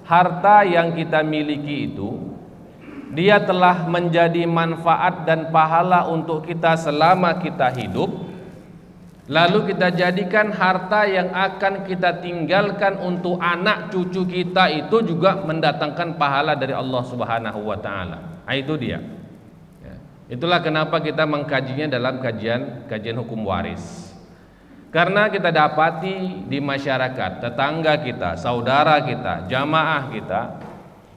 harta yang kita miliki itu dia telah menjadi manfaat dan pahala untuk kita selama kita hidup, lalu kita jadikan harta yang akan kita tinggalkan untuk anak cucu kita itu juga mendatangkan pahala dari Allah Subhanahu wa taala. Nah, itu dia. Ya. Itulah kenapa kita mengkajinya dalam kajian hukum waris. Karena kita dapati di masyarakat, tetangga kita, saudara kita, jamaah kita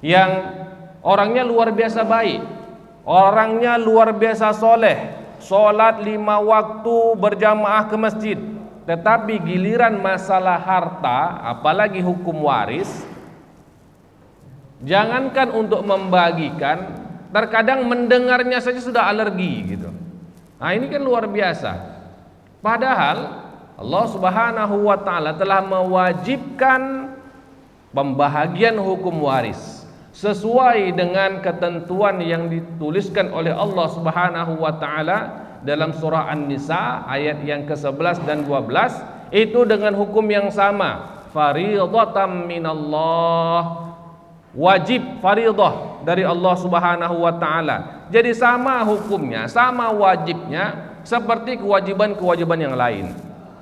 yang orangnya luar biasa baik, orangnya luar biasa soleh, sholat 5 waktu berjamaah ke masjid, tetapi giliran masalah harta, apalagi hukum waris, jangankan untuk membagikan, terkadang mendengarnya saja sudah alergi gitu. Nah, ini kan luar biasa. Padahal Allah Subhanahu wa taala telah mewajibkan pembahagian hukum waris sesuai dengan ketentuan yang dituliskan oleh Allah Subhanahu wa taala dalam surah An-Nisa ayat yang ke-11 dan 12, itu dengan hukum yang sama, fardhatan minallah, wajib fardhah dari Allah Subhanahu wa taala. Jadi sama hukumnya, sama wajibnya seperti kewajiban-kewajiban yang lain.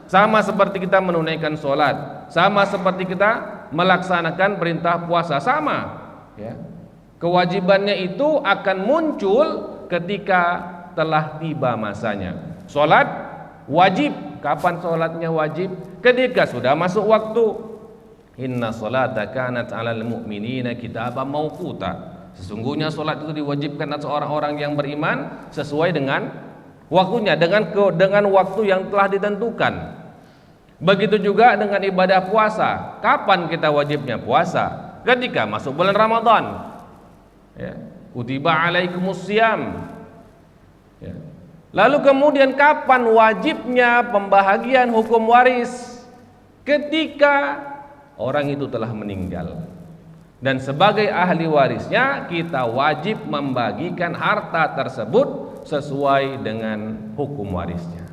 Sama seperti kita menunaikan sholat, sama seperti kita melaksanakan perintah puasa, sama ya. Kewajibannya itu akan muncul ketika telah tiba masanya. Sholat wajib, kapan sholatnya wajib? Ketika sudah masuk waktu. Inna sholata kanat 'alal mu'minina kitaban mauquta. Sesungguhnya sholat itu diwajibkan atas orang-orang yang beriman sesuai dengan waktunya, dengan waktu yang telah ditentukan. Begitu juga dengan ibadah puasa. Kapan kita wajibnya puasa? Ketika masuk bulan Ramadan. Ya. Kutiba alaikumus syiyam. Ya. Lalu kemudian kapan wajibnya pembahagian hukum waris? Ketika orang itu telah meninggal. Dan sebagai ahli warisnya kita wajib membagikan harta tersebut sesuai dengan hukum warisnya.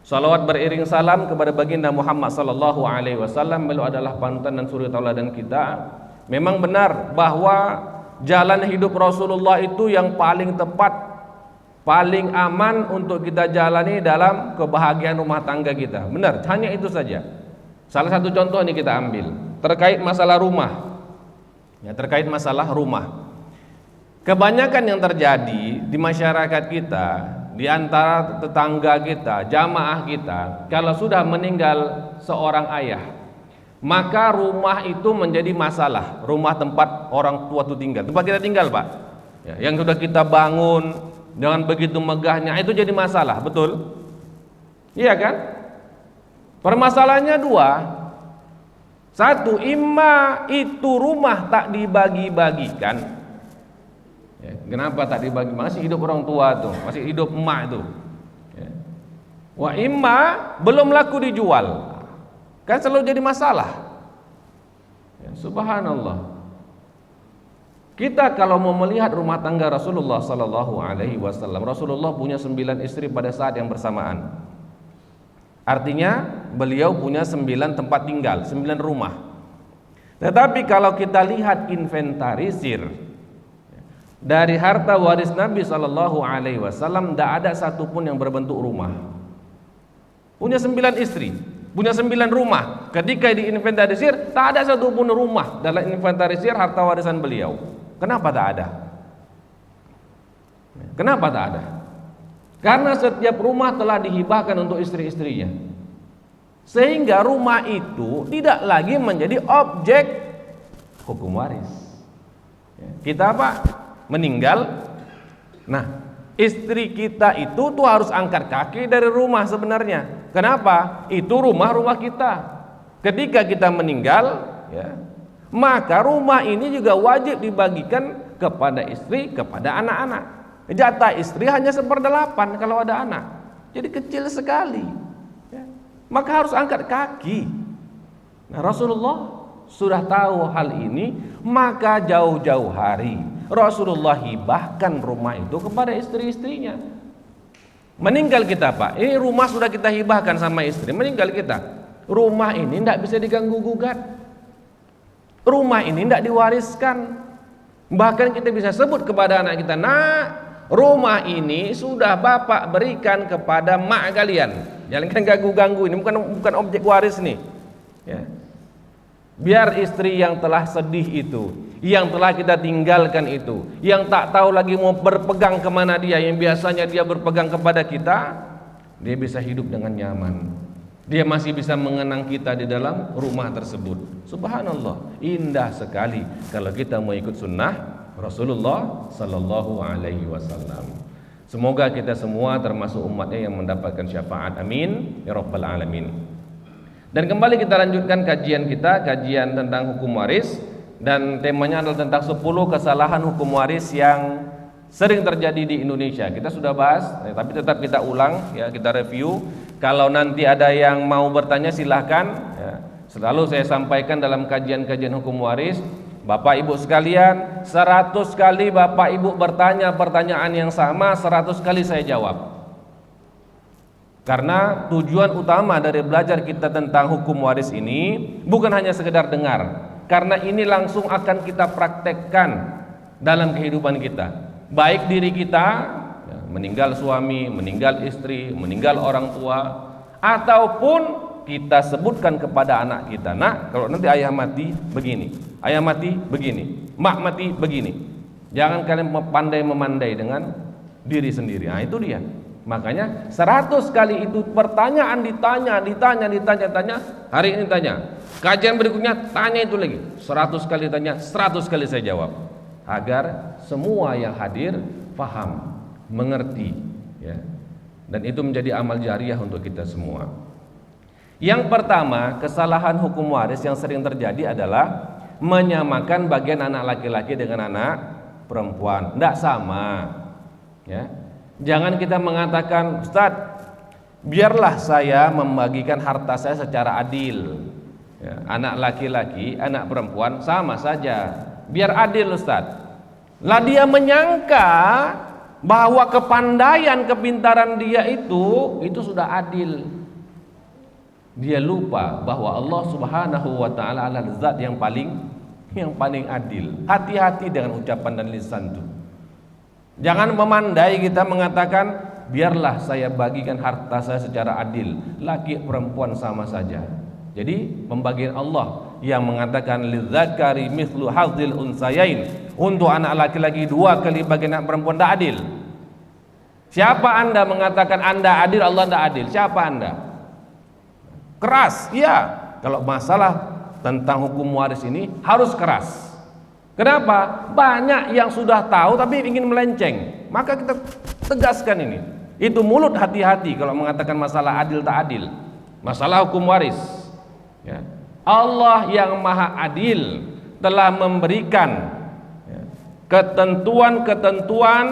Salawat beriring salam kepada baginda Muhammad sallallahu alaihi wasallam, beliau adalah panutan dan suri tauladan kita. Memang benar bahwa jalan hidup Rasulullah itu yang paling tepat, paling aman untuk kita jalani dalam kebahagiaan rumah tangga kita. Benar, hanya itu saja. Salah satu contoh ini kita ambil terkait masalah rumah. Ya, terkait masalah rumah. Kebanyakan yang terjadi di masyarakat kita, di antara tetangga kita, jamaah kita, kalau sudah meninggal seorang ayah, maka rumah itu menjadi masalah. Rumah tempat orang tua itu tinggal, tempat kita tinggal, Pak ya, yang sudah kita bangun dengan begitu megahnya, itu jadi masalah, betul? Iya kan? Permasalahannya dua. Satu, imma itu rumah tak dibagi-bagikan ya, kenapa tak dibagi? Masih hidup orang tua tuh, masih hidup emak itu ya. Wa imma belum laku dijual, kan selalu jadi masalah ya, subhanallah. Kita kalau mau melihat rumah tangga Rasulullah sallallahu alaihi wasallam, Rasulullah punya 9 istri pada saat yang bersamaan. Artinya beliau punya 9 tempat tinggal, 9 rumah. Tetapi kalau kita lihat inventarisir dari harta waris Nabi sallallahu alaihi wasallam, tidak ada satupun yang berbentuk rumah. Punya 9 istri, punya 9 rumah. Ketika diinventarisir, tak ada satupun rumah dalam inventarisir harta warisan beliau. Kenapa tak ada? Kenapa tak ada? Karena setiap rumah telah dihibahkan untuk istri-istrinya, sehingga rumah itu tidak lagi menjadi objek hukum waris. Kita apa? Meninggal. Nah, istri kita itu tuh harus angkat kaki dari rumah sebenarnya. Kenapa? Itu rumah kita. Ketika kita meninggal, ya, maka rumah ini juga wajib dibagikan kepada istri, kepada anak-anak. Jatah istri hanya 1/8 kalau ada anak, jadi kecil sekali ya. Maka harus angkat kaki. Nah, Rasulullah sudah tahu hal ini, maka jauh-jauh hari Rasulullah hibahkan rumah itu kepada istri-istrinya. Meninggal kita, Pak, ini rumah sudah kita hibahkan sama istri, meninggal kita, rumah ini tidak bisa diganggu gugat. Rumah ini tidak diwariskan. Bahkan kita bisa sebut kepada anak kita, nak, rumah ini sudah bapak berikan kepada mak kalian. Jangan ganggu-ganggu, ini bukan objek waris nih. Ya. Biar istri yang telah sedih itu, yang telah kita tinggalkan itu, yang tak tahu lagi mau berpegang kemana dia, yang biasanya dia berpegang kepada kita, dia bisa hidup dengan nyaman. Dia masih bisa mengenang kita di dalam rumah tersebut. Subhanallah, indah sekali kalau kita mau ikut sunnah Rasulullah Sallallahu Alaihi Wasallam. Semoga kita semua termasuk umatnya yang mendapatkan syafaat. Amin ya rabbal alamin. Dan kembali kita lanjutkan kajian kita, kajian tentang hukum waris, dan temanya adalah tentang 10 kesalahan hukum waris yang sering terjadi di Indonesia. Kita sudah bahas, tapi tetap kita ulang, ya, kita review. Kalau nanti ada yang mau bertanya silahkan, ya. Selalu saya sampaikan dalam kajian-kajian hukum waris, Bapak Ibu sekalian, 100 kali Bapak Ibu bertanya pertanyaan yang sama, 100 kali saya jawab. Karena tujuan utama dari belajar kita tentang hukum waris ini bukan hanya sekedar dengar, karena ini langsung akan kita praktekkan dalam kehidupan kita. Baik diri kita, ya, meninggal suami, meninggal istri, meninggal orang tua, ataupun kita sebutkan kepada anak kita, nak, kalau nanti ayah mati begini, ayah mati begini, mak mati begini. Jangan kalian pandai memandai dengan diri sendiri. Nah, itu dia. Makanya 100 kali itu pertanyaan ditanya. Hari ini tanya, kajian berikutnya tanya itu lagi, 100 kali tanya, 100 kali saya jawab, agar semua yang hadir paham, mengerti, ya. Dan itu menjadi amal jariah untuk kita semua. Yang pertama, kesalahan hukum waris yang sering terjadi adalah menyamakan bagian anak laki-laki dengan anak perempuan. Tidak sama, ya. Jangan kita mengatakan, Ustaz, biarlah saya membagikan harta saya secara adil, ya, anak laki-laki, anak perempuan sama saja, biar adil Ustaz. Lah dia menyangka bahwa kepandaian, kepintaran dia itu sudah adil. Dia lupa bahwa Allah Subhanahu wa taala adalah zat yang paling adil. Hati-hati dengan ucapan dan lisan itu. Jangan memandai kita mengatakan, biarlah saya bagikan harta saya secara adil, laki perempuan sama saja. Jadi pembagian Allah yang mengatakan lidzakari mithlu hadzil unsayain, untuk anak laki-laki 2 kali bagian anak perempuan, tidak adil. Siapa Anda mengatakan Anda adil, Allah tidak adil? Siapa Anda? Keras, iya. Kalau masalah tentang hukum waris ini harus keras. Kenapa? Banyak yang sudah tahu tapi ingin melenceng. Maka kita tegaskan ini. Itu mulut, hati-hati kalau mengatakan masalah adil tak adil, masalah hukum waris, ya. Allah yang maha adil telah memberikan, ya, ketentuan-ketentuan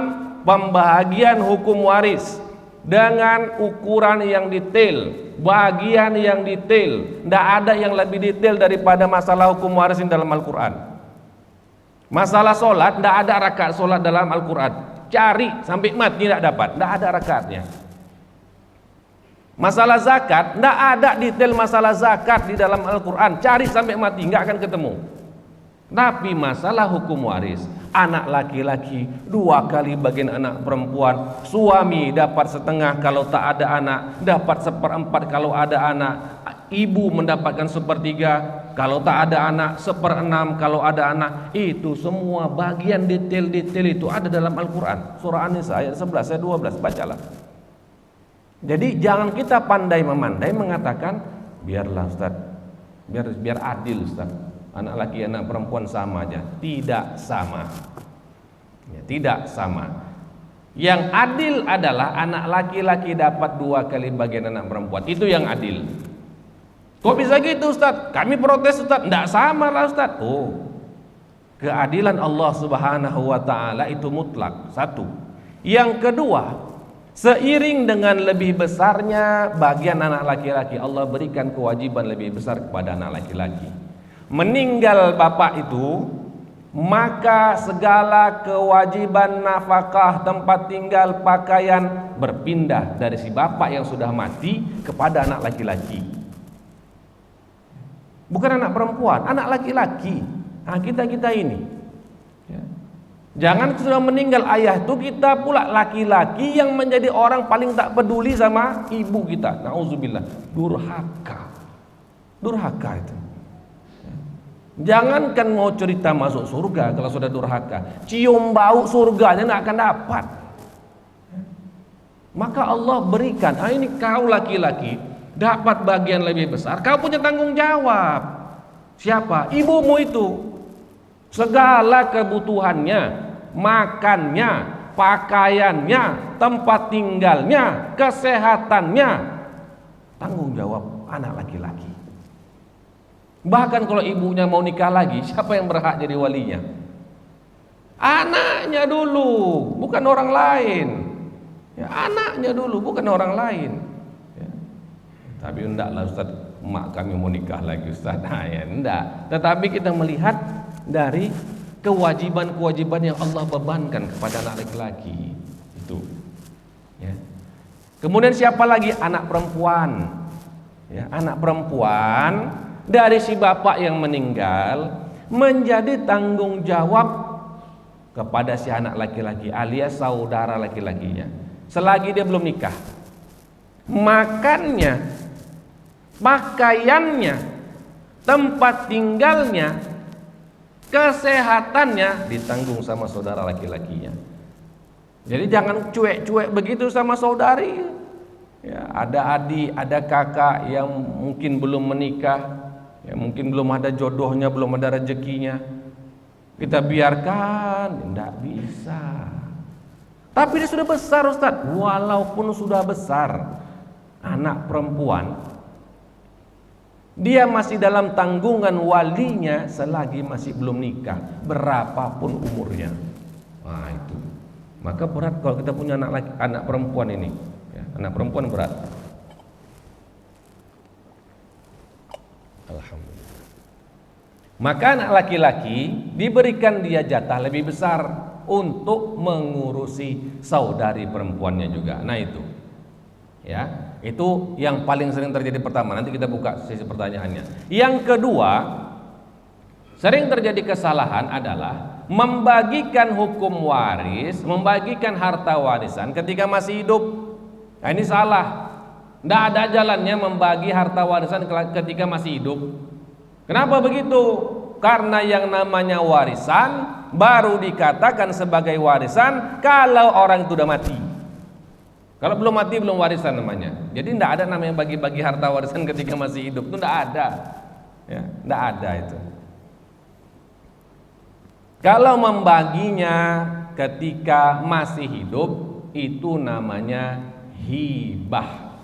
pembahagian hukum waris dengan ukuran yang detail, bagian yang detail. Tidak ada yang lebih detail daripada masalah hukum waris ini dalam Al-Quran. Masalah solat, tidak ada rakaat solat dalam Al-Quran. Cari sampai mati tidak dapat, tidak ada rakaatnya. Masalah zakat, tidak ada detail masalah zakat di dalam Al-Quran. Cari sampai mati, nggak akan ketemu. Tapi masalah hukum waris, anak laki-laki 2 kali bagian anak perempuan, suami dapat setengah kalau tak ada anak, dapat 1/4 kalau ada anak, ibu mendapatkan 1/3 kalau tak ada anak, 1/6 kalau ada anak. Itu semua bagian detail-detail itu ada dalam Al-Quran. Surah An-Nisa ayat 11, ayat 12, bacalah. Jadi jangan kita pandai memandai mengatakan, biarlah Ustaz, biar adil Ustaz, anak laki anak perempuan sama aja. Tidak sama, ya, tidak sama. Yang adil adalah anak laki-laki dapat 2 kali bagian anak perempuan. Itu yang adil. Kok bisa gitu Ustaz? Kami protes Ustaz. Tidak sama lah Ustaz. Oh, keadilan Allah Subhanahu wa ta'ala itu mutlak. Satu. Yang kedua, seiring dengan lebih besarnya bagian anak laki-laki, Allah berikan kewajiban lebih besar kepada anak laki-laki. Meninggal bapak itu, maka segala kewajiban nafkah, tempat tinggal, pakaian berpindah dari si bapak yang sudah mati kepada anak laki-laki. Bukan anak perempuan, anak laki-laki. Nah, kita ini, ya. Jangan sudah meninggal ayah itu kita pula laki-laki yang menjadi orang paling tak peduli sama ibu kita. Nauzubillah, durhaka itu. Jangankan mau cerita masuk surga kalau sudah durhaka, cium bau surganya tidak akan dapat. Maka Allah berikan, ini kau laki-laki dapat bagian lebih besar, kau punya tanggung jawab. Siapa? Ibumu itu. Segala kebutuhannya, makannya, pakaiannya, tempat tinggalnya, kesehatannya, tanggung jawab anak laki-laki. Bahkan kalau ibunya mau nikah lagi, siapa yang berhak jadi walinya? Anaknya dulu, bukan orang lain. Ya, anaknya dulu, bukan orang lain. Ya. Tapi endaklah Ustaz, mak kami mau nikah lagi Ustaz. Nah, ya, enggak. Tetapi kita melihat dari kewajiban-kewajiban yang Allah bebankan kepada anak laki-laki itu. Ya. Kemudian siapa lagi? Anak perempuan. Ya, anak perempuan dari si bapak yang meninggal menjadi tanggung jawab kepada si anak laki-laki alias saudara laki-lakinya selagi dia belum nikah. Makannya, pakaiannya, tempat tinggalnya, kesehatannya ditanggung sama saudara laki-lakinya. Jadi jangan cuek-cuek begitu sama saudari. Ya, ada adik, ada kakak yang mungkin belum menikah, ya, mungkin belum ada jodohnya, belum ada rezekinya, kita biarkan, tidak bisa. Tapi dia sudah besar Ustaz. Walaupun sudah besar, anak perempuan, dia masih dalam tanggungan walinya selagi masih belum nikah, berapapun umurnya. Nah itu. Maka berat kalau kita punya anak perempuan ini. Ya, anak perempuan berat. Alhamdulillah. Maka anak laki-laki diberikan dia jatah lebih besar untuk mengurusi saudari perempuannya juga. Nah itu, ya, itu yang paling sering terjadi pertama. Nanti kita buka sesi pertanyaannya. Yang kedua, sering terjadi kesalahan adalah membagikan hukum waris, membagikan harta warisan ketika masih hidup. Nah, ini salah. Tidak ada jalannya membagi harta warisan ketika masih hidup. Kenapa begitu? Karena yang namanya warisan baru dikatakan sebagai warisan kalau orang itu sudah mati. Kalau belum mati belum warisan namanya. Jadi tidak ada namanya bagi-bagi harta warisan ketika masih hidup. Itu tidak ada. Ya, tidak ada itu. Kalau membaginya ketika masih hidup itu namanya hibah.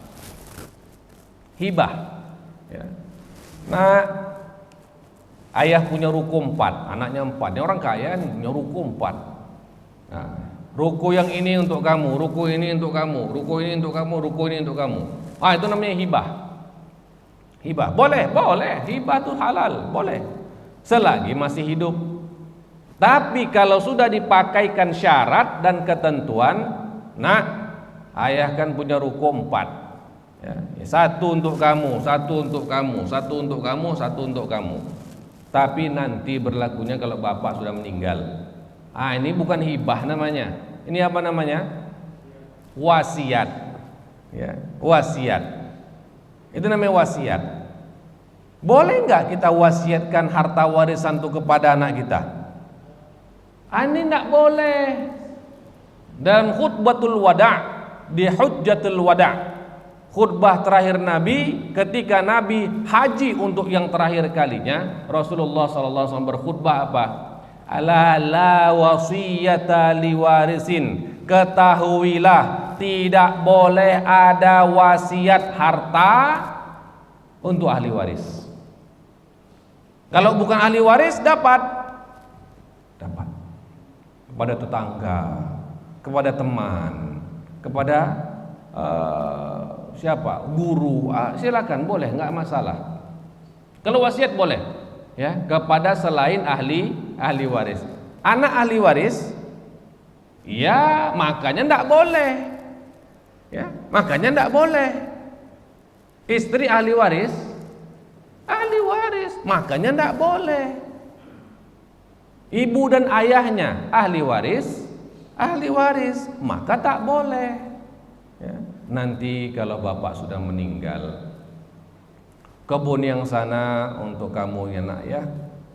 Hibah. Ya. Nah, ayah punya ruko 4, anaknya 4. Ini orang kaya nih, punya ruko 4. Nah, ruko yang ini untuk kamu, ruko ini untuk kamu, ruko ini untuk kamu, ruko ini untuk kamu. Ah, itu namanya hibah. Hibah. Boleh, boleh. Hibah itu halal, boleh. Selagi masih hidup. Tapi kalau sudah dipakaikan syarat dan ketentuan, nah, ayah kan punya ruko 4. Ya, satu untuk kamu, satu untuk kamu, satu untuk kamu, satu untuk kamu. Tapi nanti berlakunya kalau bapak sudah meninggal. Ah, ini bukan hibah namanya. Ini apa namanya? Wasiat. Ya, wasiat. Itu namanya wasiat. Boleh nggak kita wasiatkan harta warisan itu kepada anak kita? Ah, ini nggak boleh. Dalam khutbatul wada', di hujjatul wada', khutbah terakhir Nabi ketika Nabi haji untuk yang terakhir kalinya, Rasulullah SAW berkhutbah apa? Ala la wasiyata liwarisin. Ketahuilah tidak boleh ada wasiat harta untuk ahli waris. Kalau bukan ahli waris dapat kepada tetangga, kepada teman, kepada siapa? Guru, silakan, boleh, nggak masalah. Kalau wasiat boleh, ya, kepada selain ahli waris. Anak ahli waris, ya makanya nggak boleh, ya makanya nggak boleh. Istri ahli waris, makanya nggak boleh. Ibu dan ayahnya ahli waris, maka tak boleh. Ya. Nanti kalau bapak sudah meninggal, kebun yang sana untuk kamu ya nak ya,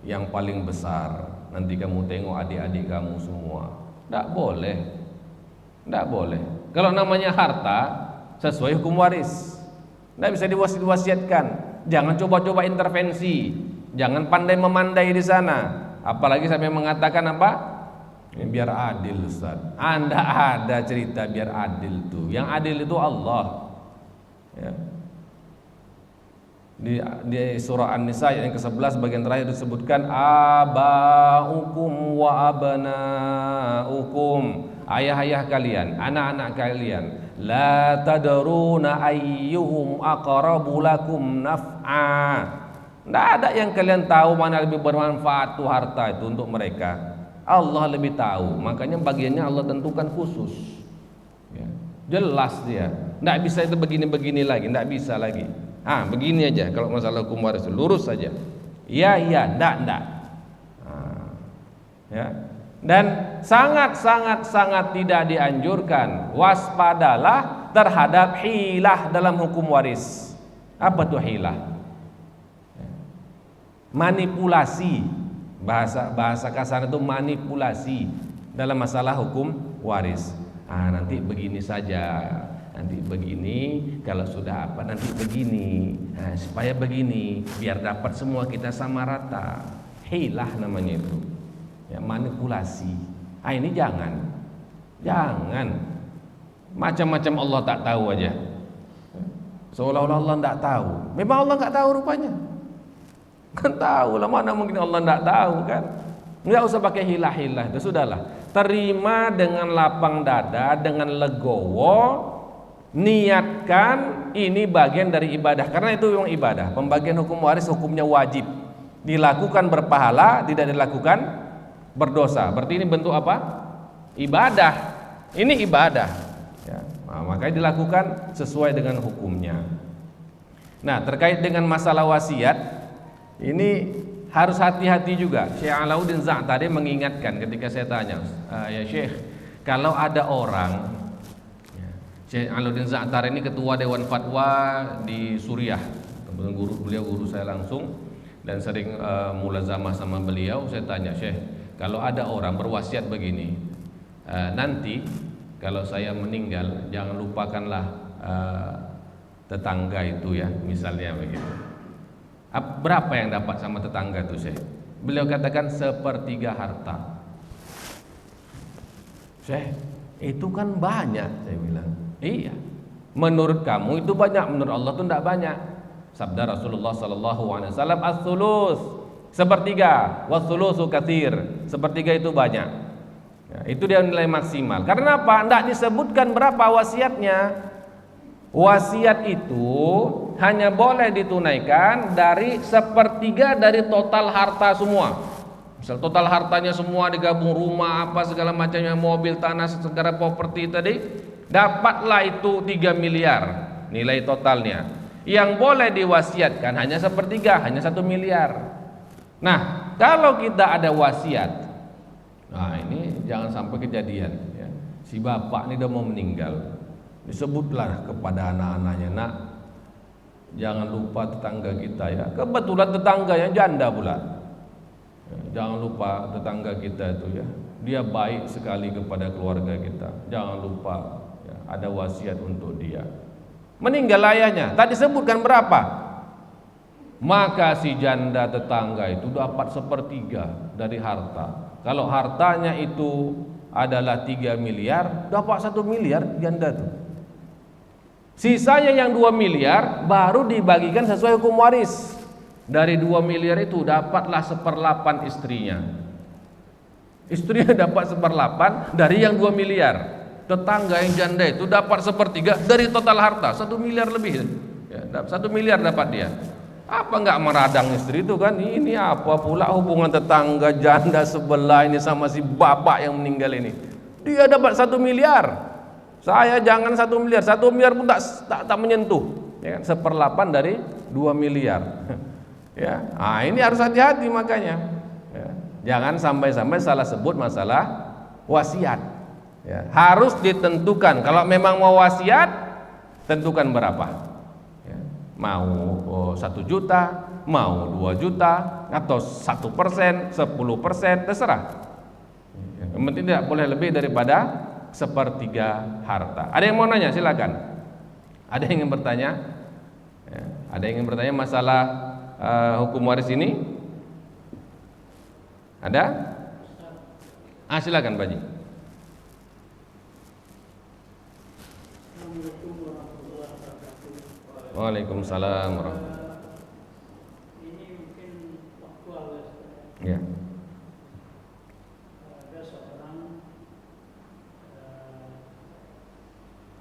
yang paling besar. Nanti kamu tengok adik-adik kamu semua. Tak boleh. Tak boleh. Kalau namanya harta sesuai hukum waris, tidak bisa diwasiatkan. Jangan coba-coba intervensi, jangan pandai memandai di sana. Apalagi sampai mengatakan apa? Biar adil Ustaz. Anda ada cerita biar adil tuh. Yang adil itu Allah. Ya. Di surah An-Nisa yang ke-11 bagian terakhir disebutkan abaukum wa abanaukum, ayah-ayah kalian, anak-anak kalian, la tadruna ayyuhum aqrabu lakum naf'a. Tidak ada yang kalian tahu mana lebih bermanfaat tuh harta itu untuk mereka. Allah lebih tahu. Makanya bagiannya Allah tentukan khusus. Ya. Jelas dia. Tidak bisa itu begini-begini lagi, tidak bisa lagi. Begini aja kalau masalah hukum waris, lurus saja. Iya, enggak. Ya. Dan sangat tidak dianjurkan. Waspadalah terhadap hilah dalam hukum waris. Apa tuh hilah? Manipulasi. Bahasa kasar itu manipulasi dalam masalah hukum waris. Nanti begini saja. Nanti begini, kalau sudah apa nanti begini, supaya begini, biar dapat semua kita sama rata. Hilah namanya itu, ya, manipulasi. Ini jangan, macam-macam Allah tak tahu aja, seolah-olah Allah tak tahu. Memang Allah tak tahu rupanya, kan tahu lah, mana mungkin Allah tak tahu kan? Nggak usah pakai hilah-hilah, itu sudahlah. Terima dengan lapang dada, dengan legowo. Niatkan ini bagian dari ibadah, karena itu memang ibadah. Pembagian hukum waris hukumnya wajib, dilakukan berpahala, tidak dilakukan berdosa. Berarti ini bentuk apa? Ibadah. Ini ibadah ya. Makanya dilakukan sesuai dengan hukumnya. Nah, terkait dengan masalah wasiat ini harus hati-hati juga. Syekh Alauddin Za'atari mengingatkan ketika saya tanya, ya Syekh, kalau ada orang, Syekh Alauddin Za'atari ini ketua Dewan Fatwa di Suriah. Kebetulan guru saya langsung dan sering mulazamah sama beliau. Saya tanya, Syekh, kalau ada orang berwasiat begini, nanti kalau saya meninggal jangan lupakanlah tetangga itu ya, misalnya begitu. Berapa yang dapat sama tetangga itu, Syekh? Beliau katakan sepertiga harta. Syekh, itu kan banyak, saya bilang. Iya, menurut kamu itu banyak, menurut Allah itu tidak banyak. Sabda Rasulullah SAW, as-sulus, sepertiga, was-sulusu katsir, sepertiga itu banyak. Ya, itu dia nilai maksimal. Karena apa? Tidak disebutkan berapa wasiatnya. Wasiat itu hanya boleh ditunaikan dari sepertiga dari total harta semua. Misal total hartanya semua digabung, rumah apa segala macamnya, mobil, tanah, segala properti tadi, dapatlah itu 3 miliar nilai totalnya. Yang boleh diwasiatkan hanya sepertiga, hanya 1 miliar. Nah, kalau kita ada wasiat, ini jangan sampai kejadian ya. Si bapak ini udah mau meninggal, disebutlah kepada anak-anaknya, nak, jangan lupa tetangga kita ya. Kebetulan tetangganya janda pula. Jangan lupa tetangga kita itu ya, dia baik sekali kepada keluarga kita. Jangan lupa ya, ada wasiat untuk dia. Meninggal ayahnya, tak disebutkan berapa, maka si janda tetangga itu dapat sepertiga dari harta. Kalau hartanya itu adalah 3 miliar, dapat 1 miliar janda itu. Sisanya yang 2 miliar baru dibagikan sesuai hukum waris. Dari 2 miliar itu dapatlah 1/8 istrinya. Istrinya dapat 1/8 dari yang 2 miliar. Tetangga yang janda itu dapat 1/3 dari total harta, 1 miliar lebih ya, 1 miliar dapat dia. Apa enggak meradang istri itu kan? Ini apa pula hubungan tetangga janda sebelah ini sama si bapak yang meninggal ini? Dia dapat 1 miliar. Saya jangan 1 miliar, 1 miliar pun tak menyentuh ya kan? 1/8 dari 2 miliar. Ya, ini harus hati-hati makanya. Ya. Jangan sampai-sampai salah sebut masalah wasiat. Ya, harus ditentukan. Kalau memang mau wasiat, tentukan berapa. Ya, mau 1 juta, mau 2 juta, atau 1%, 10%, terserah. Yang penting tidak boleh lebih daripada 1/3 harta. Ada yang mau nanya? Silakan. Ada yang ingin bertanya? Ya, ada yang ingin bertanya masalah hukum waris ini? Ada? Silakan Pak Haji. Waalaikumsalam warahmatullahi. Ini mungkin aktual Ya. Ada seorang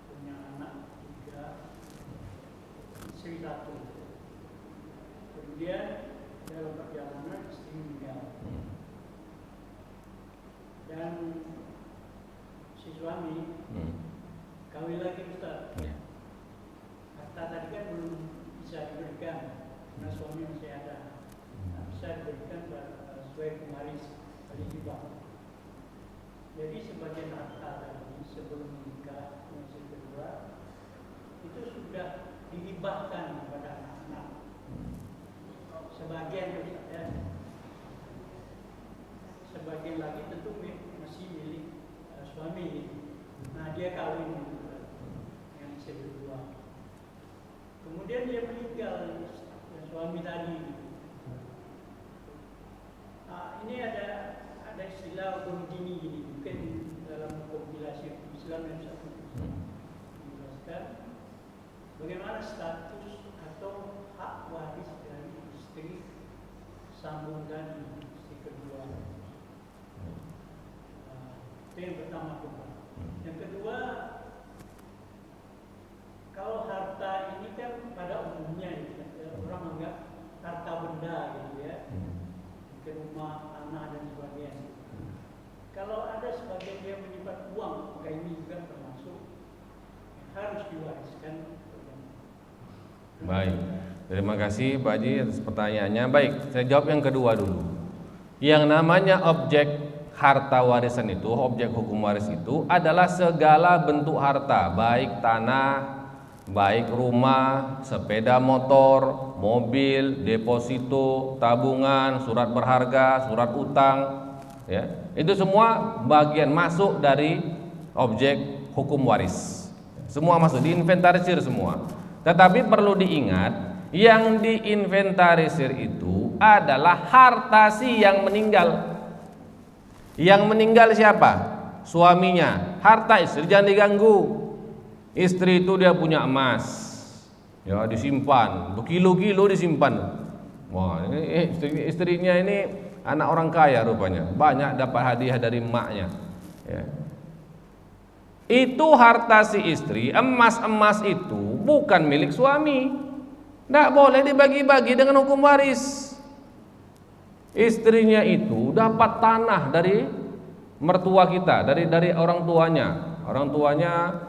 punya anak 3, istri 1. Kemudian dalam perjalanan istri meninggal. Dan si suami kawin lagi Ustaz. Ya. Harta tadi kan belum bisa diberikan karena suami masih ada. Nah, bisa diberikan sesuai pengwaris ahli hibah. Jadi sebagian harta tadi sebelum menikah yang kedua itu sudah dihibahkan kepada anak-anak. Sebagian Ustaz ya. Sebagian lagi tentu masih milik suami. Nah dia kawin yang kedua. Kemudian dia meninggal, yang suami tadi. Ini ada istilah gini, mungkin dalam kompilasi Islam yang saya menjelaskan bagaimana status atau hak waris dari istri sambung tadi, istri kedua. Itu yang pertama. Yang kedua, kalau harta ini kan pada umumnya orang anggap harta benda gitu ya, ke rumah, tanah dan sebagainya. Kalau ada sebagian dia menyimpan uang, maka ini juga termasuk harus diwariskan. Baik, terima kasih Pak Haji atas pertanyaannya. Baik, saya jawab yang kedua dulu. Yang namanya objek harta warisan itu, objek hukum waris itu adalah segala bentuk harta, baik tanah, baik rumah, sepeda motor, mobil, deposito, tabungan, surat berharga, surat utang, ya. Itu semua bagian masuk dari objek hukum waris. Semua masuk, diinventarisir semua. Tetapi perlu diingat, yang diinventarisir itu adalah harta si yang meninggal. Yang meninggal siapa? Suaminya. Harta istri jangan diganggu. Istri itu dia punya emas, ya disimpan, berkilo-kilo disimpan. Wah, ini istrinya ini anak orang kaya rupanya, banyak dapat hadiah dari emaknya. Ya. Itu harta si istri, emas-emas itu bukan milik suami, tidak boleh dibagi-bagi dengan hukum waris. Istrinya itu dapat tanah dari mertua kita, dari orang tuanya. Orang tuanya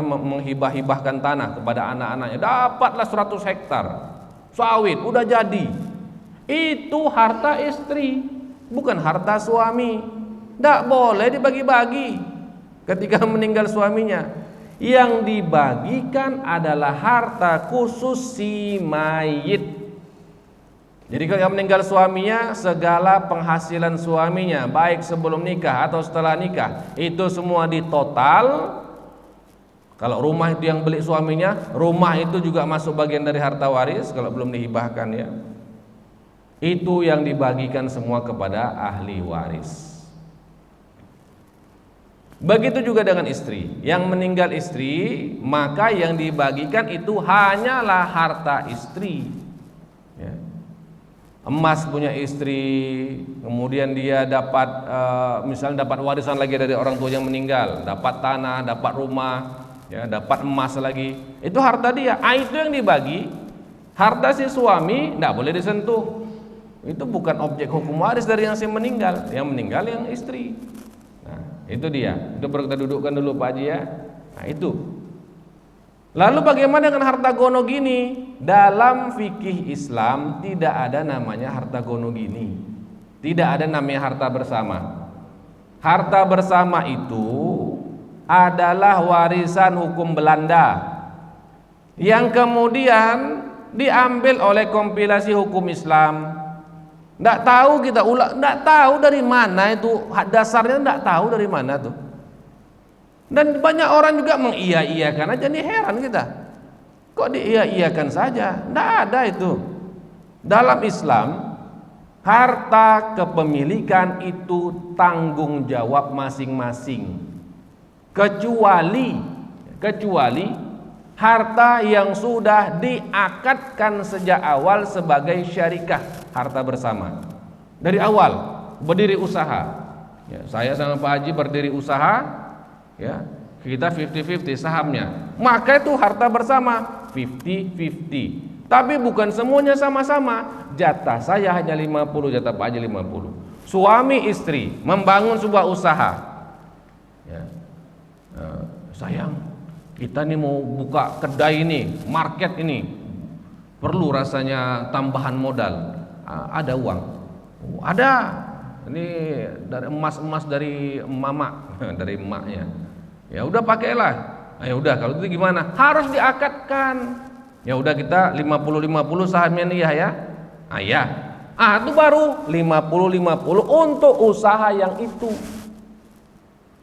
menghibah-hibahkan tanah kepada anak-anaknya, dapatlah 100 hektar sawit, udah jadi. Itu harta istri, bukan harta suami. Tidak boleh dibagi-bagi ketika meninggal suaminya. Yang dibagikan adalah harta khusus si mayit. Jadi kalau meninggal suaminya, segala penghasilan suaminya, baik sebelum nikah atau setelah nikah, itu semua ditotal. Kalau rumah itu yang beli suaminya, rumah itu juga masuk bagian dari harta waris kalau belum dihibahkan ya. Itu yang dibagikan semua kepada ahli waris. Begitu juga dengan istri. Yang meninggal istri, maka yang dibagikan itu hanyalah harta istri. Ya. Emas punya istri, kemudian dia dapat misalnya dapat warisan lagi dari orang tua yang meninggal, dapat tanah, dapat rumah, ya, dapat emas lagi, itu harta dia. Itu yang dibagi. Harta si suami tidak boleh disentuh. Itu bukan objek hukum waris dari yang si meninggal. Yang meninggal yang istri. Nah, itu dia. Itu perlu kita dudukkan dulu Pak Haji ya. Nah, itu. Lalu bagaimana dengan harta gono gini? Dalam fikih Islam tidak ada namanya harta gono gini. Tidak ada namanya harta bersama. Harta bersama itu adalah warisan hukum Belanda yang kemudian diambil oleh kompilasi hukum Islam. Tidak tahu kita tidak tahu dari mana itu dasarnya, tidak tahu dari mana tuh. Dan banyak orang juga mengiya-iyakan aja, nih heran kita. Kok diiya-iyakan saja? Tidak ada itu. Dalam Islam, harta kepemilikan itu tanggung jawab masing-masing. Kecuali harta yang sudah diakadkan sejak awal sebagai syarikah, harta bersama. Dari awal berdiri usaha. Ya, saya sama Pak Haji berdiri usaha, ya, kita 50-50 sahamnya. Maka itu harta bersama 50-50. Tapi bukan semuanya sama-sama. Jatah saya hanya 50, jatah Pak Haji 50. Suami istri membangun sebuah usaha. Ya. Sayang, kita nih mau buka kedai ini, market ini, perlu rasanya tambahan modal. Ada uang? Ada. Ini dari emas dari mama, dari emaknya. Ya udah pakailah. Ya udah, kalau itu gimana? Harus diakadkan. Ya udah, kita 50-50 sahamnya nih ya. Ya. Itu baru 50-50 untuk usaha yang itu.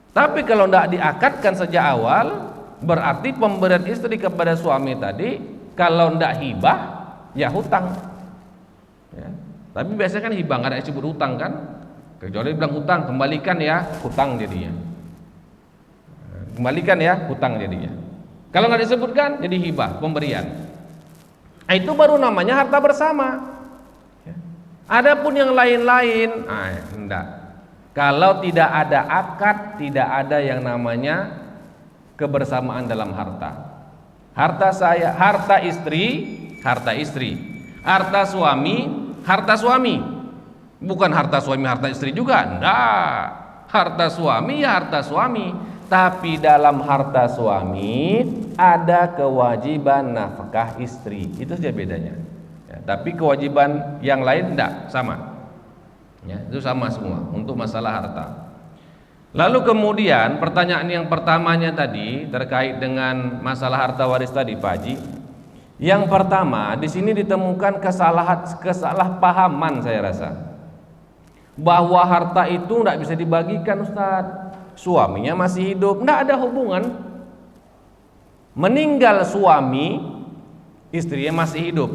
Tapi kalau tidak diakadkan sejak awal, berarti pemberian istri kepada suami tadi kalau tidak hibah, ya hutang. Ya. Tapi biasanya kan hibah, nggak ada yang disebut hutang kan? Kecuali bilang hutang, kembalikan ya, hutang jadinya. Kembalikan ya, hutang jadinya. Kalau nggak disebutkan, jadi hibah, pemberian. Itu baru namanya harta bersama. Ya. Adapun yang lain-lain, enggak. Kalau tidak ada akad, tidak ada yang namanya kebersamaan dalam harta. Harta saya, harta istri, harta istri. Harta suami, harta suami. Bukan harta suami, harta istri juga. Enggak. Harta suami ya harta suami. Tapi dalam harta suami ada kewajiban nafkah istri. Itu saja bedanya. Ya, tapi kewajiban yang lain enggak, sama. Ya, itu sama semua untuk masalah harta. Lalu kemudian pertanyaan yang pertamanya tadi terkait dengan masalah harta waris tadi, Pak Haji. Yang pertama, di sini ditemukan kesalahpahaman saya rasa. Bahwa harta itu tidak bisa dibagikan, Ustaz. Suaminya masih hidup, tidak ada hubungan. Meninggal suami, istrinya masih hidup.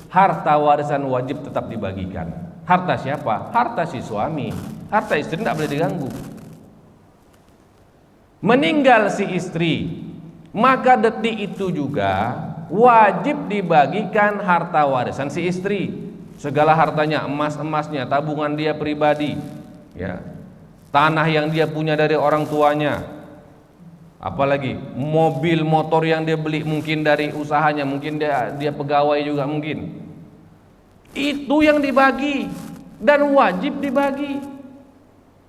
Harta warisan wajib tetap dibagikan. Harta siapa? Harta si suami. Harta istri tidak boleh diganggu. Meninggal si istri, maka detik itu juga wajib dibagikan harta warisan si istri. Segala hartanya, emas-emasnya, tabungan dia pribadi, ya, tanah yang dia punya dari orang tuanya, apalagi mobil motor yang dia beli mungkin dari usahanya, mungkin dia pegawai juga mungkin. Itu yang dibagi dan wajib dibagi.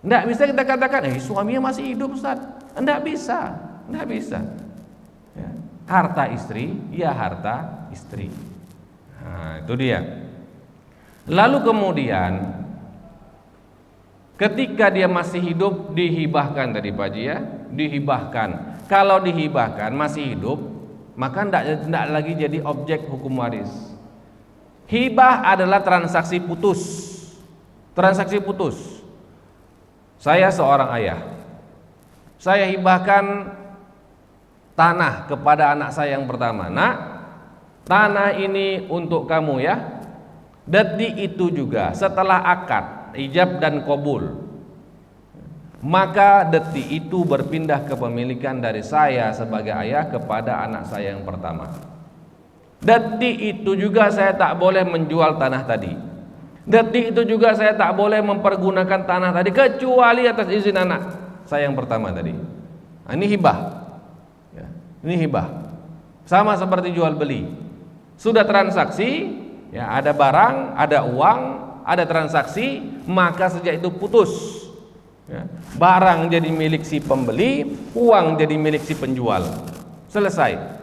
Tidak bisa kita katakan, suaminya masih hidup, Ustaz. Tidak bisa, tidak bisa. Ya. Harta istri, ya harta istri. Nah, itu dia. Lalu kemudian, ketika dia masih hidup dihibahkan tadi Pak Haji, ya, dihibahkan. Kalau dihibahkan masih hidup, maka tidak lagi jadi objek hukum waris. Hibah adalah transaksi putus. Transaksi putus. Saya seorang ayah. Saya hibahkan tanah kepada anak saya yang pertama. Nak, tanah ini untuk kamu ya. Detik itu juga setelah akad, ijab dan qabul, maka detik itu berpindah kepemilikan dari saya sebagai ayah kepada anak saya yang pertama. Detik itu juga saya tak boleh menjual tanah tadi. Detik itu juga saya tak boleh mempergunakan tanah tadi kecuali atas izin anak saya yang pertama tadi. Nah, ini hibah. Ya, ini hibah. Sama seperti jual beli. Sudah transaksi, ya, ada barang, ada uang, ada transaksi, maka sejak itu putus. Ya, barang jadi milik si pembeli, uang jadi milik si penjual. Selesai.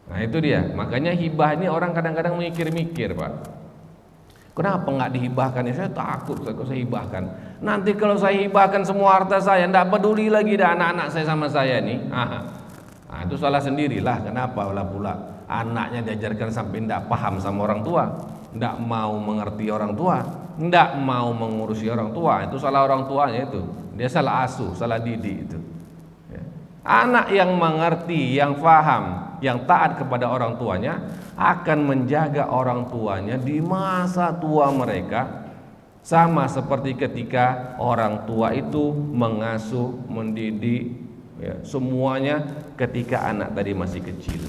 Nah itu dia, makanya hibah ini orang kadang-kadang mikir-mikir, Pak. Kenapa nggak dihibahkan? Ya saya takut kalau saya hibahkan. Nanti kalau saya hibahkan semua harta saya, nggak peduli lagi dah anak-anak saya sama saya nih. Nah, itu salah sendirilah. Kenapa pula anaknya diajarkan sampai nggak paham sama orang tua, nggak mau mengerti orang tua, nggak mau mengurusi orang tua. Itu salah orang tuanya itu. Dia salah asuh, salah didik itu. Ya. Anak yang mengerti, yang paham, yang taat kepada orang tuanya akan menjaga orang tuanya di masa tua mereka, sama seperti ketika orang tua itu mengasuh, mendidik, ya, semuanya ketika anak tadi masih kecil.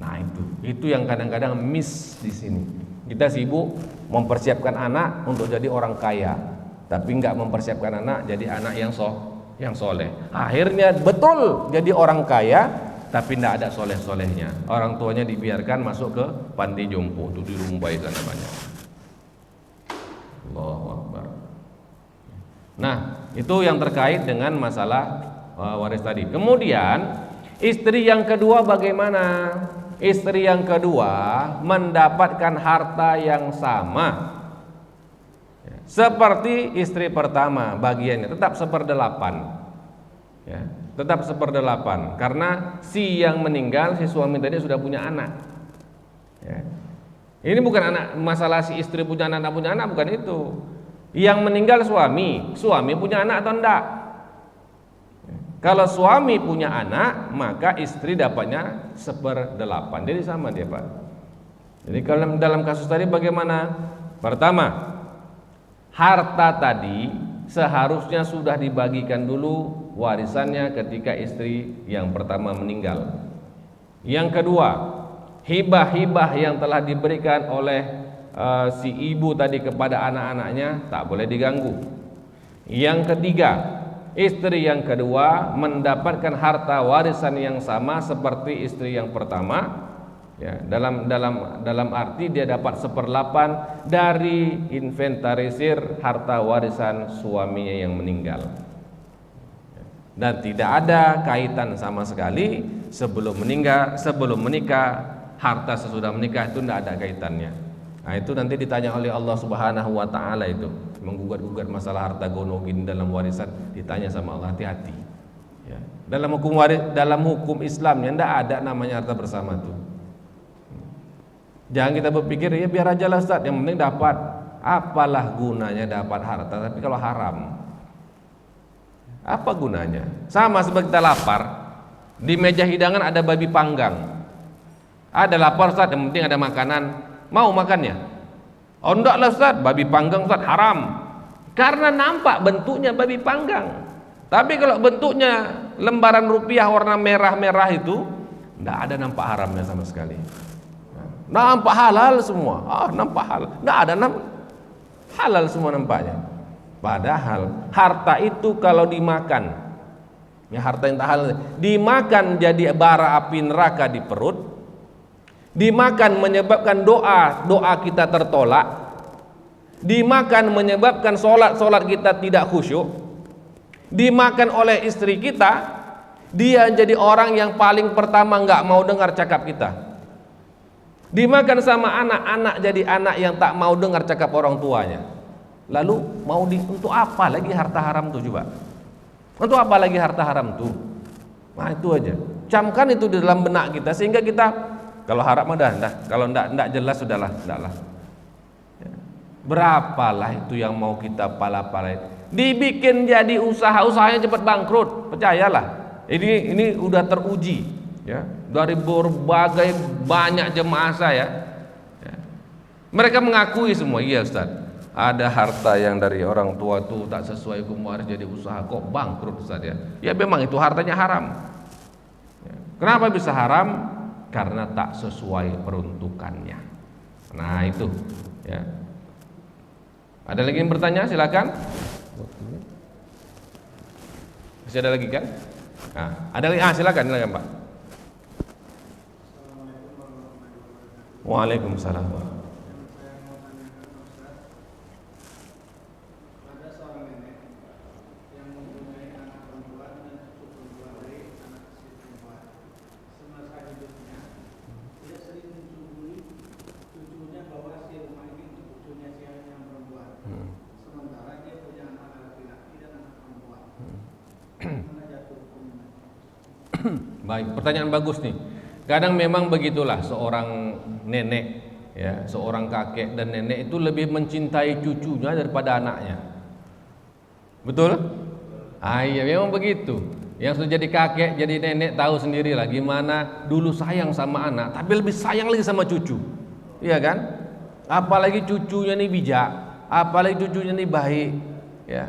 Nah itu yang kadang-kadang miss di sini. Kita sibuk mempersiapkan anak untuk jadi orang kaya, tapi nggak mempersiapkan anak jadi anak yang soleh. Akhirnya betul jadi orang kaya, tapi tidak ada soleh-solehnya. Orang tuanya dibiarkan masuk ke panti jompo, itu di Rumbai sana banyak. Allahu Akbar. Nah, itu yang terkait dengan masalah waris tadi. Kemudian istri yang kedua bagaimana? Istri yang kedua mendapatkan harta yang sama seperti istri pertama, bagiannya tetap 1/8. Ya, tetap 1/8 karena si yang meninggal, si suami tadi sudah punya anak. Ya. Ini bukan anak, masalah si istri punya anak bukan itu. Yang meninggal suami punya anak atau enggak? Kalau suami punya anak, maka istri dapatnya 1/8. Jadi sama dia, Pak. Jadi kalau dalam kasus tadi bagaimana? Pertama, harta tadi seharusnya sudah dibagikan dulu warisannya ketika istri yang pertama meninggal. Yang kedua, hibah-hibah yang telah diberikan oleh si ibu tadi kepada anak-anaknya tak boleh diganggu. Yang ketiga, istri yang kedua mendapatkan harta warisan yang sama seperti istri yang pertama. Ya, dalam arti dia dapat 1/8 dari inventarisir harta warisan suaminya yang meninggal. Dan tidak ada kaitan sama sekali sebelum menikah, harta sesudah menikah itu tidak ada kaitannya. Nah, itu nanti ditanya oleh Allah Subhanahu wa taala, itu menggugat-gugat masalah harta gonogin dalam warisan, ditanya sama Allah, hati-hati. Ya. Dalam hukum Islamnya tidak ada namanya harta bersama itu. Jangan kita berpikir ya biar aja lah Ustaz, yang penting dapat. Apalah gunanya dapat harta tapi kalau haram? Apa gunanya? Sama seperti kita lapar, di meja hidangan ada babi panggang. Ada lapar Ustaz, yang penting ada makanan. Mau makannya? Oh enggak lah Ustaz, babi panggang Ustaz haram. Karena nampak bentuknya babi panggang. Tapi kalau bentuknya lembaran rupiah warna merah-merah itu, enggak ada nampak haramnya sama sekali. Nampak halal semua. Nampak halal. Enggak ada halal semua nampaknya. Padahal harta itu kalau dimakan, ya harta yang tak halal, dimakan jadi bara api neraka di perut, dimakan menyebabkan doa kita tertolak, dimakan menyebabkan solat kita tidak khusyuk, dimakan oleh istri kita, dia jadi orang yang paling pertama nggak mau dengar cakap kita. Dimakan sama anak-anak jadi anak yang tak mau dengar cakap orang tuanya. Lalu untuk apa lagi harta haram tuh coba? Untuk apa lagi harta haram tuh? Nah itu aja. Camkan itu di dalam benak kita sehingga kita kalau harap dah, kalau enggak jelas sudahlah, endaklah. Berapalah itu yang mau kita pala-palai. Dibikin jadi usahanya cepat bangkrut, percayalah. Ini udah teruji, ya. Dari berbagai banyak jemaah saya, ya. Mereka mengakui semua, iya Ustaz, ada harta yang dari orang tua tuh tak sesuai hukum waris jadi usaha kok bangkrut Ustaz ya. Ya memang itu hartanya haram. Ya. Kenapa bisa haram? Karena tak sesuai peruntukannya. Nah itu, ya. Ada lagi yang bertanya? Silakan. Masih ada lagi kan? Nah, ada lagi? Silakan Pak. Waalaikumsalam. Ada seorang nenek yang mempunyai anak perempuan dan cucu perempuan dari anak istri perempuan. Semasa hidupnya, dia sering mencuburi cucunya bahwa si rumah ini untuk cucunya Mana jatuh hukumnya? Baik, pertanyaan bagus nih. Kadang memang begitulah seorang nenek, ya, seorang kakek dan nenek itu lebih mencintai cucunya daripada anaknya. Betul? Ah iya, memang begitu. Yang sudah jadi kakek, jadi nenek tahu sendirilah gimana dulu sayang sama anak, tapi lebih sayang lagi sama cucu. Iya kan? Apalagi cucunya nih bijak, apalagi cucunya nih baik, ya.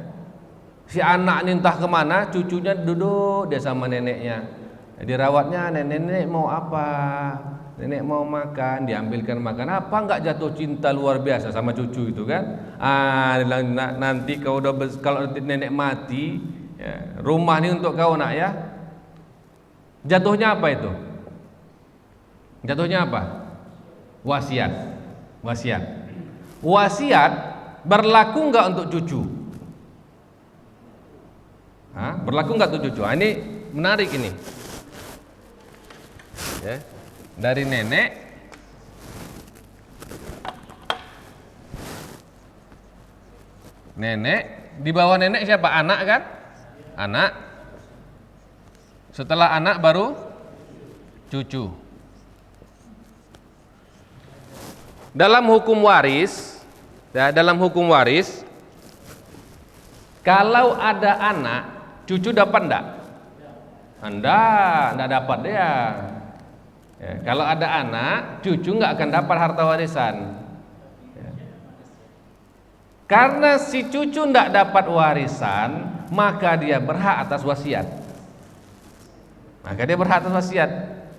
Si anak nih entah kemana, cucunya duduk dia sama neneknya. Dirawatnya, nenek mau apa? Nenek mau makan, diambilkan makan. Apa enggak jatuh cinta luar biasa sama cucu itu kan? Nanti kau udah kalau nenek mati, ya, rumah ini untuk kau nak ya. Jatuhnya apa itu? Jatuhnya apa? Wasiat. Wasiat. Wasiat berlaku enggak untuk cucu? Hah? Berlaku enggak untuk cucu? Ini menarik ini. Ya. Dari nenek di bawah nenek siapa? Anak kan? Anak. Setelah anak baru cucu. Dalam hukum waris, ya, kalau ada anak, cucu dapat enggak? Enggak dapat dia. Ya, kalau ada anak, cucu nggak akan dapat harta warisan. Ya. Karena si cucu nggak dapat warisan, maka dia berhak atas wasiat.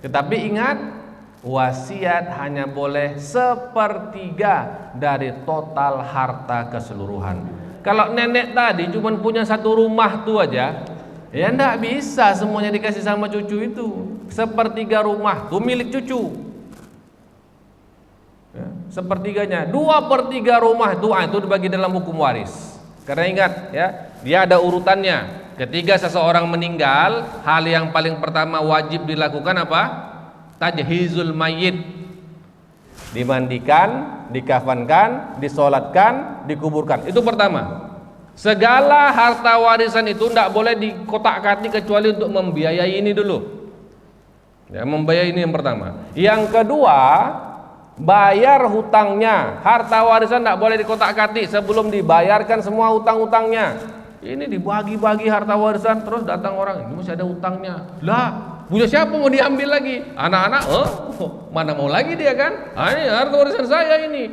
Tetapi ingat, wasiat hanya boleh 1/3 dari total harta keseluruhan. Kalau nenek tadi cuma punya 1 rumah tuh aja, ya enggak bisa semuanya dikasih sama cucu itu. 1/3 rumah tuh milik cucu, ya, 1/3-nya. 2/3 rumah itu dibagi dalam hukum waris. Karena ingat ya, dia ada urutannya. Ketika seseorang meninggal, hal yang paling pertama wajib dilakukan apa? Tajhizul mayyit. Dimandikan, dikafankan, disolatkan, dikuburkan. Itu pertama. Segala harta warisan itu tidak boleh dikotak-katik kecuali untuk membiayai ini dulu. Ya, membiayai ini yang pertama. Yang kedua, bayar hutangnya. Harta warisan tidak boleh dikotak-katik sebelum dibayarkan semua hutang-hutangnya. Ini dibagi-bagi harta warisan, terus datang orang, ini masih ada hutangnya. Lah, punya siapa mau diambil lagi? Anak-anak, mana mau lagi dia kan? Ini harta warisan saya ini.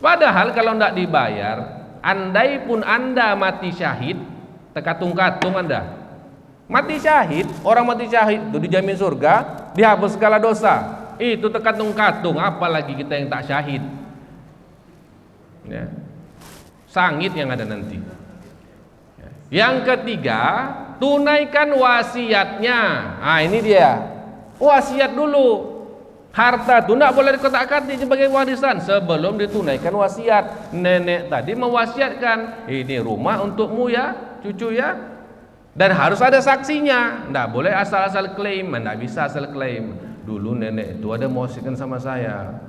Padahal kalau tidak dibayar, andai pun Anda mati syahid, tekatung-katung Anda mati syahid, orang mati syahid itu dijamin surga, dihapus segala dosa. Itu tekatung-katung, apalagi kita yang tak syahid. Ya. Sangit yang ada nanti. Ya. Yang ketiga, tunaikan wasiatnya. Ini dia. Wasiat dulu. Harta itu tidak boleh dikotak-katik sebagai warisan sebelum ditunaikan wasiat. Nenek tadi mewasiatkan, ini rumah untukmu ya, cucu ya. Dan harus ada saksinya. Tidak boleh asal-asal klaim. Tidak bisa asal klaim. Dulu nenek itu ada mewasiatkan sama saya,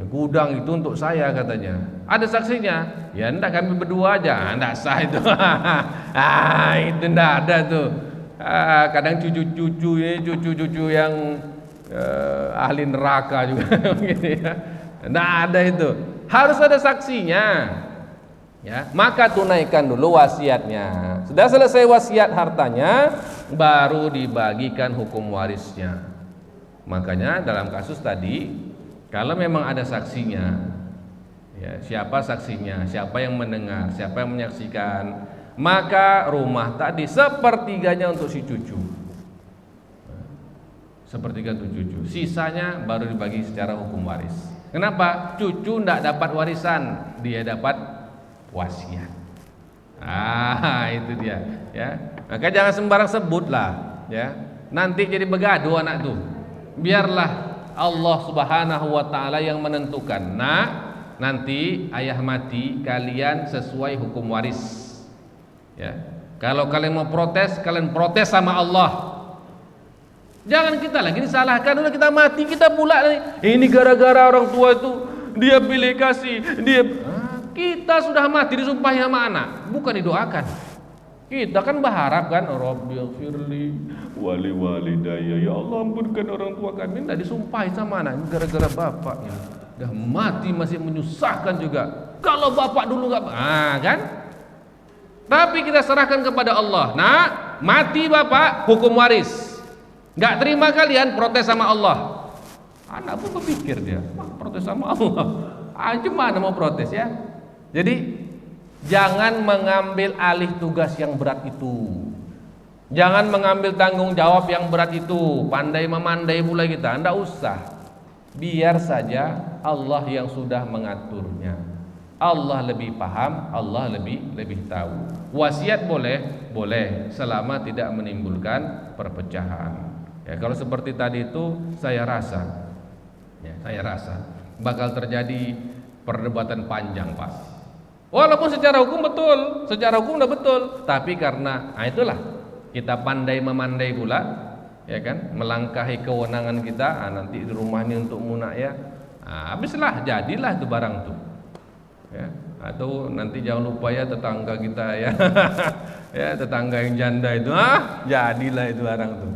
gudang itu untuk saya katanya. Ada saksinya? Ya enggak, kami berdua aja. Enggak sah itu. Itu enggak ada tuh. Kadang cucu-cucu yang ahli neraka juga begini ya. Enggak ada itu. Harus ada saksinya. Ya, maka tunaikan dulu wasiatnya. Sudah selesai wasiat hartanya, baru dibagikan hukum warisnya. Makanya dalam kasus tadi, kalau memang ada saksinya, ya, siapa saksinya, siapa yang mendengar, siapa yang menyaksikan, maka rumah tadi 1/3-nya untuk si cucu. 1/3 untuk cucu. Sisanya baru dibagi secara hukum waris. Kenapa? Cucu tidak dapat warisan, dia dapat wasiat. Itu dia, ya. Maka jangan sembarang sebutlah, ya. Nanti jadi begaduh anak tuh. Biarlah Allah Subhanahu wa taala yang menentukan. Nah, nanti ayah mati, kalian sesuai hukum waris. Ya. Kalau kalian mau protes, kalian protes sama Allah. Jangan kita lagi disalahkan. Udah kita mati, kita pula ini gara-gara orang tua itu dia pilih kasih, dia kita sudah mati disumpahi sama anak, bukan didoakan. Kita kan berharap kan, Rabbighfirli wali walidayya, ya Allah ampunkan orang tua kami. Tidak disumpahi sama anak gara-gara bapaknya. Dah mati masih menyusahkan juga. Kalau bapak dulu nggak, kan? Tapi kita serahkan kepada Allah. Nah, mati bapak, hukum waris. Nggak terima kalian, protes sama Allah. Anak pun berpikir dia, protes sama Allah. Gimana mau protes ya? Jadi jangan mengambil alih tugas yang berat itu. Jangan mengambil tanggung jawab yang berat itu. Pandai memandai pula kita. Anda usah. Biar saja Allah yang sudah mengaturnya. Allah lebih paham, Allah lebih tahu. Wasiat boleh selama tidak menimbulkan perpecahan. Ya, kalau seperti tadi itu saya rasa bakal terjadi perdebatan panjang, Pak. Walaupun secara hukum betul, secara hukum udah betul, tapi karena itulah kita pandai memandai pula, ya kan, melangkahi kewenangan kita. Nanti di rumah ini untuk munak ya, habislah jadilah itu barang tuh, ya. Atau nanti jangan lupa ya tetangga kita ya, ya tetangga yang janda itu, jadilah itu barang tuh,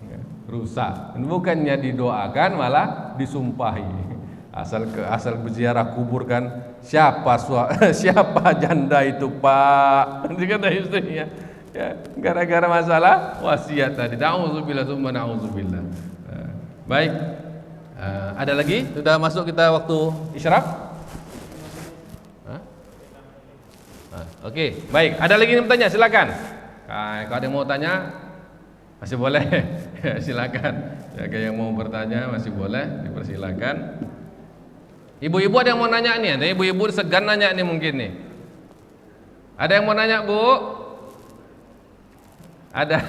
ya, rusak. Bukannya didoakan malah disumpahi. Asal berziarah kubur kan, siapa janda itu Pak, dikata istrinya, ya, gara-gara masalah wasiat tadi. Na'udzubillah summa na'udzubillah. Baik, ada lagi? Sudah masuk kita waktu isyraq? Oke, baik. Ada lagi yang bertanya, silakan. Kalau ada yang mau tanya masih boleh. Silakan. Ya, yang mau bertanya masih boleh, dipersilakan. Ibu-ibu ada yang mau nanya nih? Ada ibu-ibu segan nanya nih mungkin nih. Ada yang mau nanya, Bu? Ada.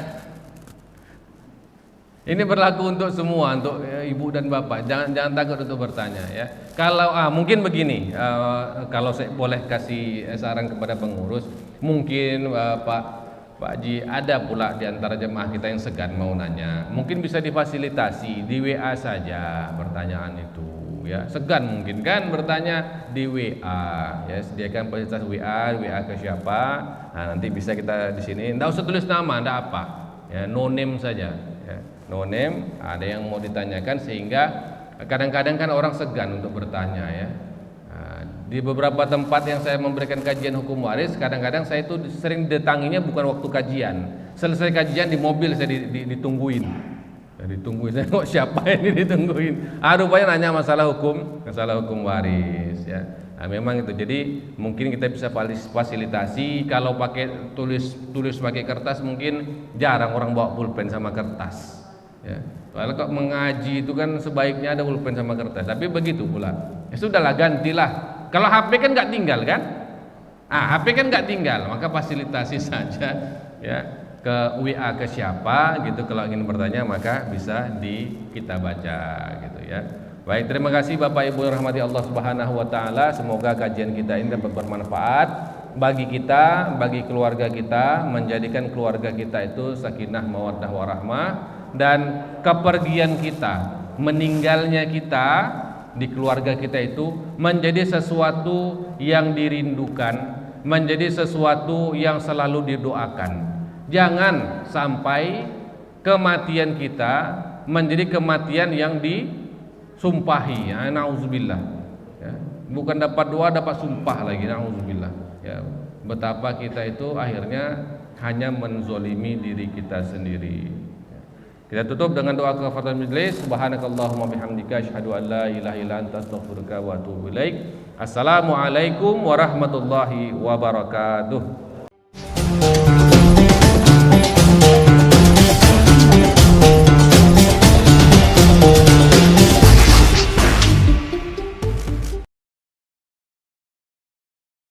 Ini berlaku untuk semua, untuk ibu dan bapak. Jangan takut untuk bertanya ya. Kalau mungkin begini, kalau saya boleh kasih saran kepada pengurus, mungkin Pak Haji, ada pula di antara jemaah kita yang segan mau nanya. Mungkin bisa difasilitasi di WA saja pertanyaan itu. Ya, segan mungkin kan bertanya di WA, ya, sediakan fasilitas WA ke siapa. Nah, nanti bisa kita di sini. Enggak usah tulis nama, enggak apa. Ya, no name saja, ya. No name, ada yang mau ditanyakan sehingga kadang-kadang kan orang segan untuk bertanya ya. Nah, di beberapa tempat yang saya memberikan kajian hukum waris, kadang-kadang saya itu sering datanginya bukan waktu kajian. Selesai kajian di mobil saya ditungguin. Ditungguin, saya kok siapa ini ditungguin? Rupanya nanya masalah hukum waris ya. Nah, memang itu. Jadi mungkin kita bisa fasilitasi. Kalau pakai tulis pakai kertas mungkin jarang orang bawa pulpen sama kertas. Ya. Kalau kok mengaji itu kan sebaiknya ada pulpen sama kertas. Tapi begitu pula. Ya sudahlah, gantilah. Kalau HP kan nggak tinggal kan? HP kan nggak tinggal, maka fasilitasi saja ya. Ke WA ke siapa gitu, kalau ingin bertanya maka bisa kita baca gitu ya. Baik, terima kasih Bapak Ibu yang rahmati Allah Subhanahu wa taala. Semoga kajian kita ini dapat bermanfaat bagi kita, bagi keluarga kita, menjadikan keluarga kita itu sakinah mawaddah warahmah, dan kepergian kita, meninggalnya kita di keluarga kita itu menjadi sesuatu yang dirindukan, menjadi sesuatu yang selalu didoakan. Jangan sampai kematian kita menjadi kematian yang disumpahi. Ya, nauzubillah. Ya, bukan dapat doa, dapat sumpah lagi. Nauzubillah. Ya, betapa kita itu akhirnya hanya menzolimi diri kita sendiri. Ya. Kita tutup dengan doa kafaratul majlis. Subhanakallahumma bihamdika asyhadu an la ilaha illa anta astaghfiruka wa atubu ilaik. Assalamualaikum warahmatullahi wabarakatuh.